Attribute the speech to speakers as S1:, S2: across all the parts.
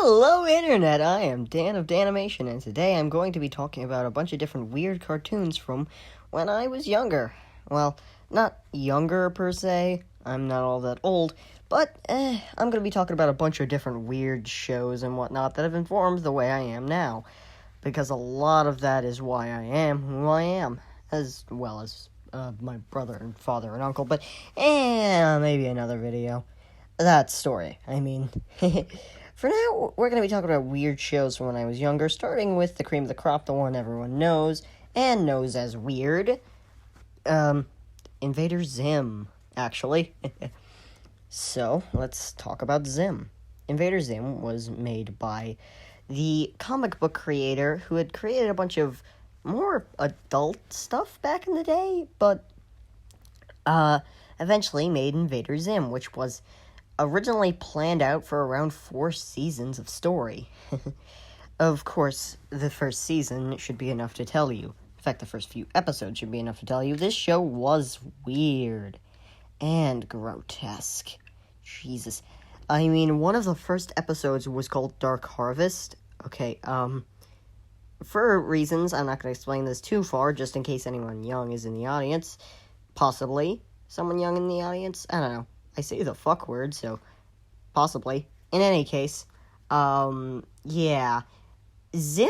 S1: Hello Internet, I am Dan of Danimation, and today I'm going to be talking about a bunch of different weird cartoons from when I was younger. Well, not younger per se, I'm not all that old, but I'm going to be talking about a bunch of different weird shows and whatnot that have informed the way I am now, because a lot of that is why I am who I am, as well as my brother and father and uncle, but maybe another video. That story, I mean. For now, we're going to be talking about weird shows from when I was younger, starting with the cream of the crop, the one everyone knows, and knows as weird. Invader Zim, actually. So, let's talk about Zim. Invader Zim was made by the comic book creator who had created a bunch of more adult stuff back in the day, but eventually made Invader Zim, which was originally planned out for around 4 seasons of story. Of course, the first season should be enough to tell you. In fact, the first few episodes should be enough to tell you. This show was weird and grotesque. Jesus. I mean, one of the first episodes was called Dark Harvest. Okay, for reasons, I'm not going to explain this too far, just in case anyone young is in the audience. Possibly someone young in the audience. I don't know. I say the fuck word, so possibly. In any case, yeah. Zim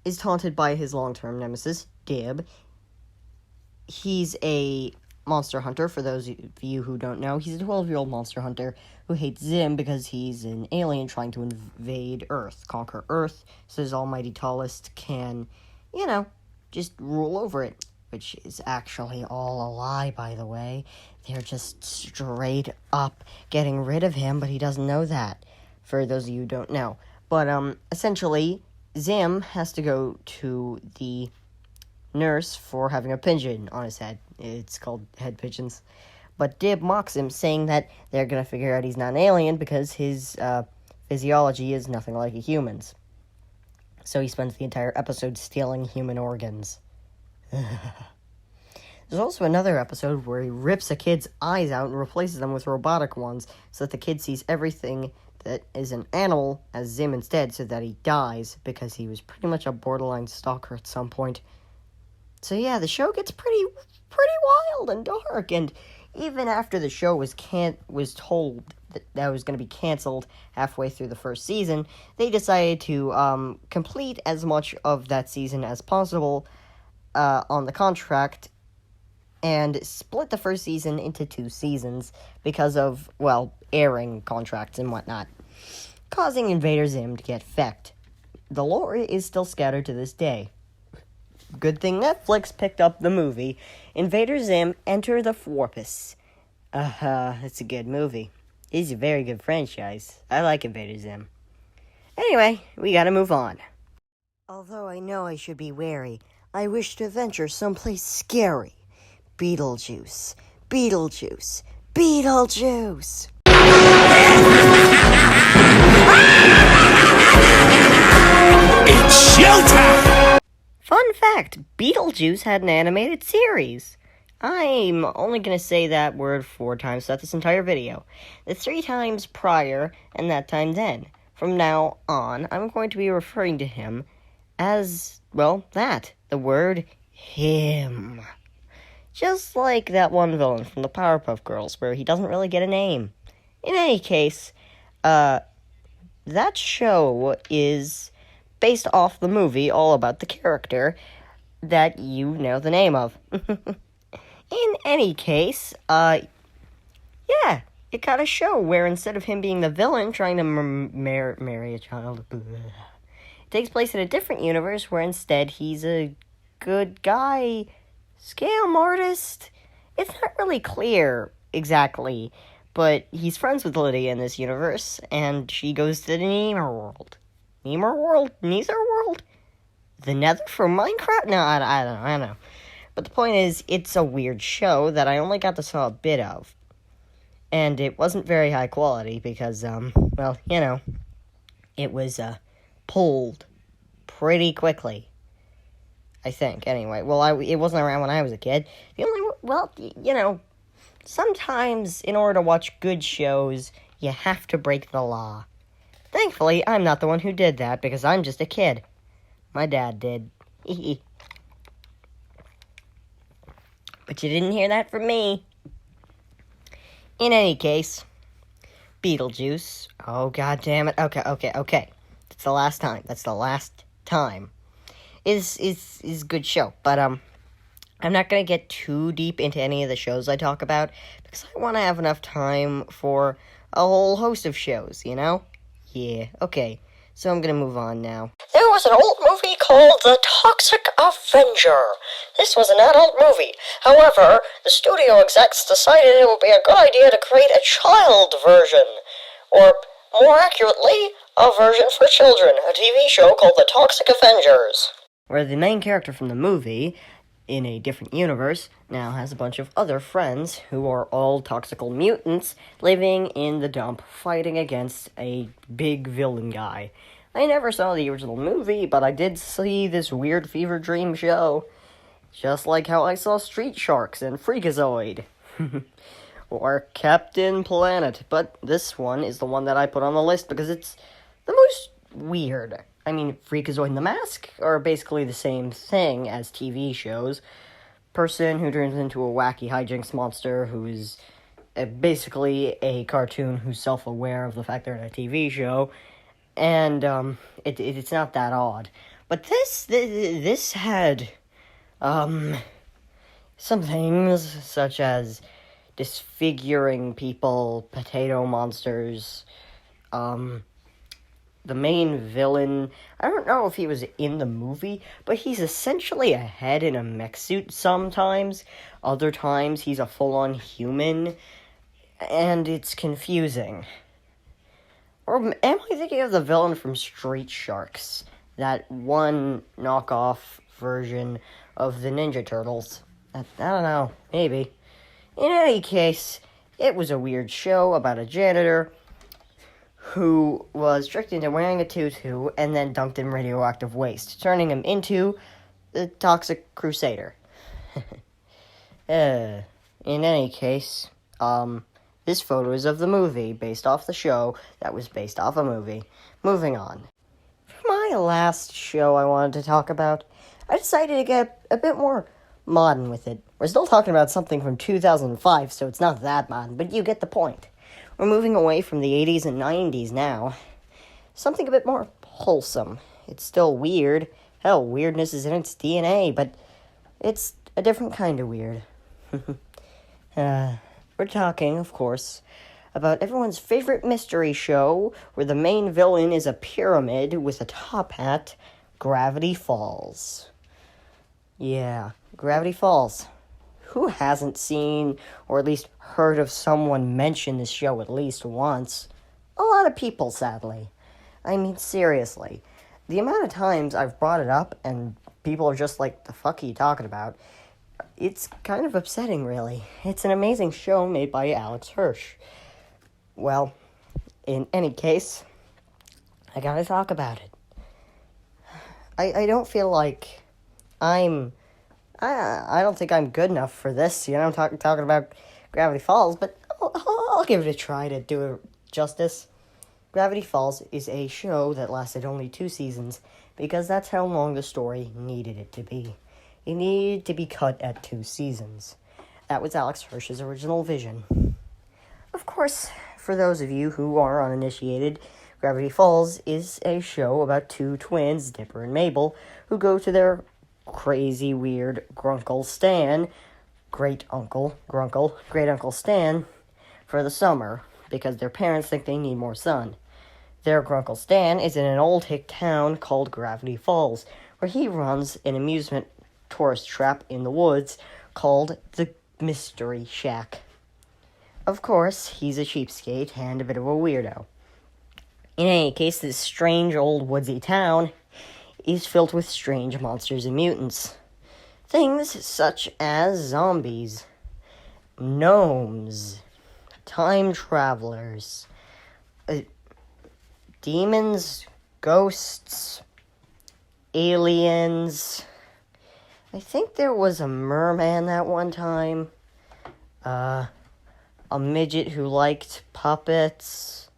S1: is taunted by his long-term nemesis, Dib. He's a monster hunter, for those of you who don't know. He's a 12-year-old monster hunter who hates Zim because he's an alien trying to invade Earth, conquer Earth, so his almighty tallest can, just rule over it. Which is actually all a lie, by the way. They're just straight up getting rid of him, but he doesn't know that, for those of you who don't know. But, essentially, Zim has to go to the nurse for having a pigeon on his head. It's called head pigeons. But Dib mocks him, saying that they're gonna figure out he's not an alien because his, physiology is nothing like a human's. So he spends the entire episode stealing human organs. There's also another episode where he rips a kid's eyes out and replaces them with robotic ones so that the kid sees everything that is an animal as Zim instead, so that he dies because he was pretty much a borderline stalker at some point. So yeah, the show gets pretty wild and dark, and even after the show was told that was going to be canceled halfway through the first season, they decided to complete as much of that season as possible on the contract, and split the first season into 2 seasons because of, airing contracts and whatnot, causing Invader Zim to get fecked. The lore is still scattered to this day. Good thing Netflix picked up the movie Invader Zim Enter the Forpus. It's a good movie. It's a very good franchise. I like Invader Zim. Anyway, we gotta move on. Although I know I should be wary, I wish to venture someplace scary. Beetlejuice. Beetlejuice. Beetlejuice!
S2: It's showtime!
S1: Fun fact, Beetlejuice had an animated series. I'm only going to say that word 4 times throughout this entire video. The 3 times prior, and that time then. From now on, I'm going to be referring to him as, the word him. Just like that one villain from the Powerpuff Girls, where he doesn't really get a name. In any case, that show is based off the movie all about the character that you know the name of. In any case, it got a show where instead of him being the villain trying to marry a child, it takes place in a different universe where instead he's a good guy, scam artist. It's not really clear exactly, but he's friends with Lydia in this universe, and she goes to the Nemer world. Nemer world? Neither world? The Nether from Minecraft? No, I don't know. But the point is, it's a weird show that I only got to saw a bit of. And it wasn't very high quality because, it was, pulled pretty quickly. I think, anyway. Well, it wasn't around when I was a kid. Sometimes in order to watch good shows, you have to break the law. Thankfully, I'm not the one who did that, because I'm just a kid. My dad did. But you didn't hear that from me. In any case, Beetlejuice. Oh, god damn it. Okay. That's the last time. Is a good show. But, I'm not gonna get too deep into any of the shows I talk about, because I want to have enough time for a whole host of shows, you know? Yeah, okay. So I'm gonna move on now. There was an old movie called The Toxic Avenger. This was an adult movie. However, the studio execs decided it would be a good idea to create a child version. Or, more accurately, a version for children, a TV show called The Toxic Avengers. Where the main character from the movie, in a different universe, now has a bunch of other friends who are all toxical mutants living in the dump fighting against a big villain guy. I never saw the original movie, but I did see this weird fever dream show. Just like how I saw Street Sharks and Freakazoid. Or Captain Planet. But this one is the one that I put on the list because it's the most weird. I mean, Freakazoid and the Mask are basically the same thing as TV shows. Person who turns into a wacky hijinks monster who's basically a cartoon who's self-aware of the fact they're in a TV show. And, it's not that odd. But this had, some things such as disfiguring people, potato monsters, the main villain, I don't know if he was in the movie, but he's essentially a head in a mech suit sometimes. Other times, he's a full-on human, and it's confusing. Or am I thinking of the villain from Street Sharks? That one knockoff version of the Ninja Turtles. I don't know, maybe. In any case, it was a weird show about a janitor who was tricked into wearing a tutu and then dunked in radioactive waste, turning him into the Toxic Crusader. In any case, this photo is of the movie, based off the show that was based off a movie. Moving on. For my last show I wanted to talk about, I decided to get a bit more modern with it. We're still talking about something from 2005, so it's not that modern, but you get the point. We're moving away from the 80s and 90s now. Something a bit more wholesome. It's still weird. Hell, weirdness is in its DNA, but it's a different kind of weird. We're talking, of course, about everyone's favorite mystery show where the main villain is a pyramid with a top hat, Gravity Falls. Yeah, Gravity Falls. Who hasn't seen, or at least heard of someone mention this show at least once? A lot of people, sadly. I mean, seriously. The amount of times I've brought it up and people are just like, the fuck are you talking about? It's kind of upsetting, really. It's an amazing show made by Alex Hirsch. Well, in any case, I gotta talk about it. I don't feel like I don't think I'm good enough for this, you know, I'm talking about Gravity Falls, but I'll give it a try to do it justice. Gravity Falls is a show that lasted only 2 seasons, because that's how long the story needed it to be. It needed to be cut at 2 seasons. That was Alex Hirsch's original vision. Of course, for those of you who are uninitiated, Gravity Falls is a show about 2 twins, Dipper and Mabel, who go to their crazy, weird Grunkle Stan, great-uncle Stan, for the summer, because their parents think they need more sun. Their Grunkle Stan is in an old hick town called Gravity Falls, where he runs an amusement tourist trap in the woods called the Mystery Shack. Of course, he's a cheapskate and a bit of a weirdo. In any case, this strange old woodsy town is filled with strange monsters and mutants. Things such as zombies, gnomes, time travelers, demons, ghosts, aliens. I think there was a merman that one time. A midget who liked puppets.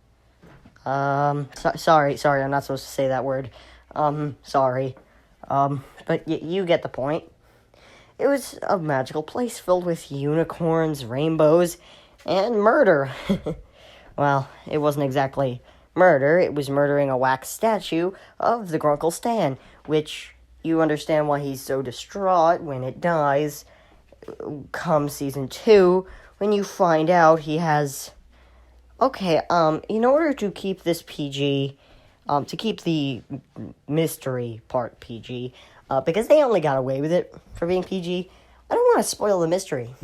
S1: Sorry, I'm not supposed to say that word. Sorry. But you get the point. It was a magical place filled with unicorns, rainbows, and murder. Well, it wasn't exactly murder, it was murdering a wax statue of the Grunkle Stan, which you understand why he's so distraught when it dies come season 2, when you find out he has... Okay, in order to keep this PG, to keep the mystery part PG, because they only got away with it for being PG, I don't want to spoil the mystery.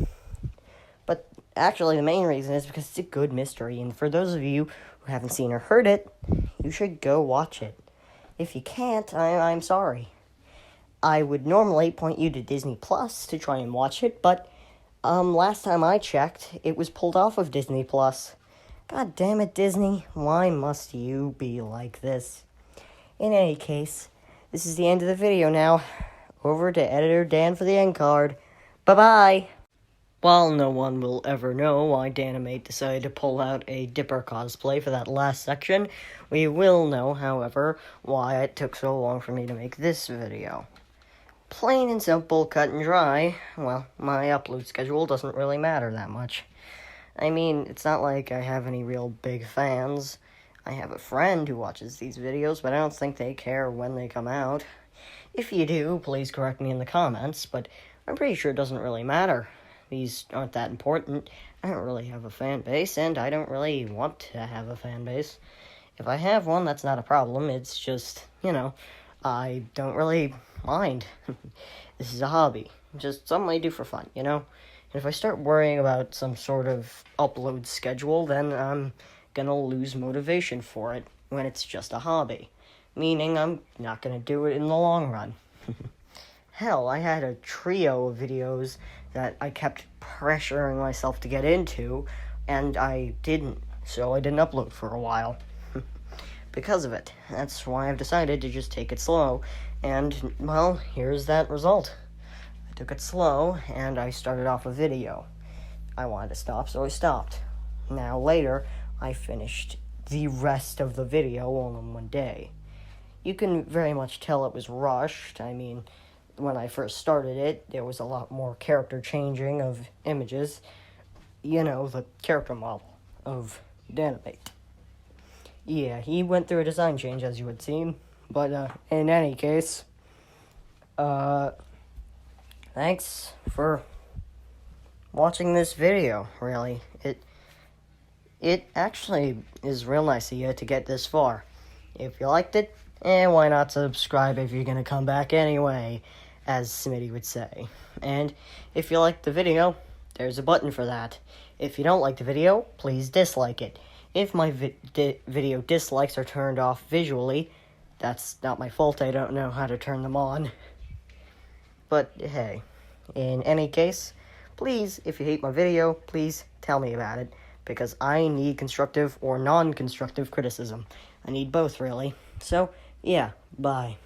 S1: But actually, the main reason is because it's a good mystery, and for those of you who haven't seen or heard it, you should go watch it. If you can't, I'm sorry. I would normally point you to Disney Plus to try and watch it, but last time I checked, it was pulled off of Disney Plus. God damn it, Disney. Why must you be like this? In any case, this is the end of the video now. Over to Editor Dan for the end card. Bye-bye! While no one will ever know why Danimate decided to pull out a Dipper cosplay for that last section, we will know, however, why it took so long for me to make this video. Plain and simple, cut and dry. Well, my upload schedule doesn't really matter that much. I mean, it's not like I have any real big fans. I have a friend who watches these videos, but I don't think they care when they come out. If you do, please correct me in the comments, but I'm pretty sure it doesn't really matter. These aren't that important. I don't really have a fan base, and I don't really want to have a fan base. If I have one, that's not a problem. It's just, I don't really mind. This is a hobby. Just something I do for fun, And if I start worrying about some sort of upload schedule, then I'm gonna lose motivation for it when it's just a hobby. Meaning I'm not gonna do it in the long run. Hell, I had a trio of videos that I kept pressuring myself to get into, and I didn't, so I didn't upload for a while. Because of it. That's why I've decided to just take it slow, and, well, here's that result. I took it slow, and I started off a video. I wanted to stop, so I stopped. Now, later, I finished the rest of the video all in one day. You can very much tell it was rushed. I mean, when I first started it, there was a lot more character changing of images. The character model of Danimate. Yeah, he went through a design change, as you had seen. But, in any case, thanks for watching this video, really. It actually is real nice of you to get this far. If you liked it, why not subscribe if you're gonna come back anyway, as Smitty would say. And if you liked the video, there's a button for that. If you don't like the video, please dislike it. If my video dislikes are turned off visually, that's not my fault. I don't know how to turn them on. But, hey, in any case, please, if you hate my video, please tell me about it, because I need constructive or non-constructive criticism. I need both, really. So, yeah, bye.